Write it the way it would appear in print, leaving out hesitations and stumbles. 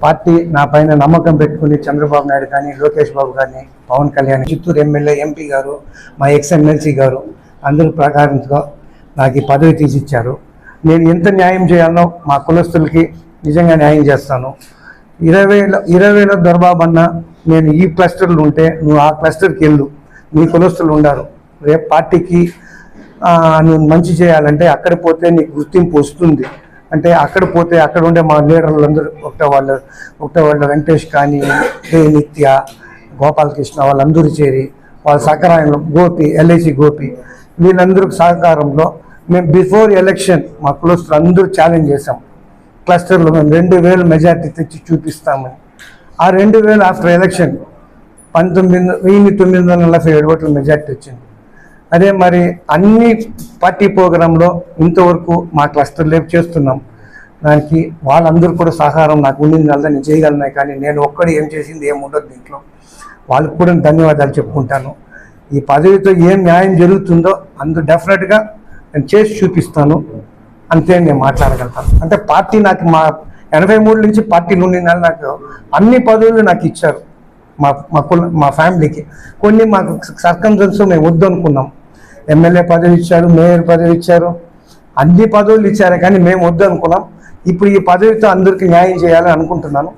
Party నా పైన నమ్మకం పెట్టుకుని చంద్రబాబు నాయుడు కానీ, లోకేష్ బాబు కానీ, పవన్ కళ్యాణ్, చిత్తూరు ఎమ్మెల్యే ఎంపీ గారు, మా ఎమ్మెల్సీ గారు అందరూ ప్రకారంగా నాకు ఈ పదవి తీసిచ్చారు. నేను ఎంత న్యాయం చేయాలో మా కులస్తులకి నిజంగా న్యాయం చేస్తాను. 20,000 దొరబాబు అన్న, నేను ఈ క్లస్టర్లు ఉంటే నువ్వు ఆ క్లస్టర్కి వెళ్ళు, నీ కులస్తులు ఉండారు. రేపు పార్టీకి నువ్వు మంచి చేయాలంటే అక్కడ పోతే నీకు గుర్తింపు వస్తుంది అంటే అక్కడ పోతే అక్కడ ఉండే మా లీడర్లు అందరూ ఒకటే వాళ్ళు వెంకటేష్ కానీ, నిత్య, గోపాలకృష్ణ వాళ్ళందరూ చేరి వాళ్ళ సహకారంలో గోపి, ఎల్ఐసి గోపి వీళ్ళందరూ సహకారంలో మేము బిఫోర్ ఎలక్షన్ మా కులస్తులు అందరూ ఛాలెంజ్ చేసాం. క్లస్టర్లో మేము 2,000 మెజార్టీ తెచ్చి చూపిస్తామని. ఆ 2,000 ఆఫ్టర్ ఎలక్షన్ 19,947 ఓట్ల మెజార్టీ వచ్చింది. అదే మరి అన్ని పార్టీ ప్రోగ్రాంలో ఇంతవరకు మా క్లస్టర్ లేపు చేస్తున్నాం. దానికి వాళ్ళందరూ కూడా సహకారం నాకు ఉండింది వల్ల నేను చేయగలను. కానీ నేను ఒక్కడు ఏం చేసింది ఏం ఉండదు దీంట్లో. వాళ్ళకు కూడా ధన్యవాదాలు చెప్పుకుంటాను. ఈ పదవితో ఏం న్యాయం జరుగుతుందో అందరూ డెఫినెట్గా నేను చేసి చూపిస్తాను. అంతే నేను మాట్లాడగలుగుతాను. అంటే పార్టీ నాకు మా 83 నుంచి పార్టీలు ఉండిన నాకు అన్ని పదవులు నాకు ఇచ్చారు. మా ఫ్యామిలీకి కొన్ని మాకు సర్కంస్టెన్సెస్ మేము వద్దు అనుకున్నాం. ఎమ్మెల్యే పదవి ఇచ్చారు, మేయర్ పదవి ఇచ్చారు, అన్ని పదవులు ఇచ్చారు. కానీ మేము వద్దు అనుకున్నాం. ఇప్పుడు ఈ పదవితో అందరికీ న్యాయం చేయాలని అనుకుంటున్నాను.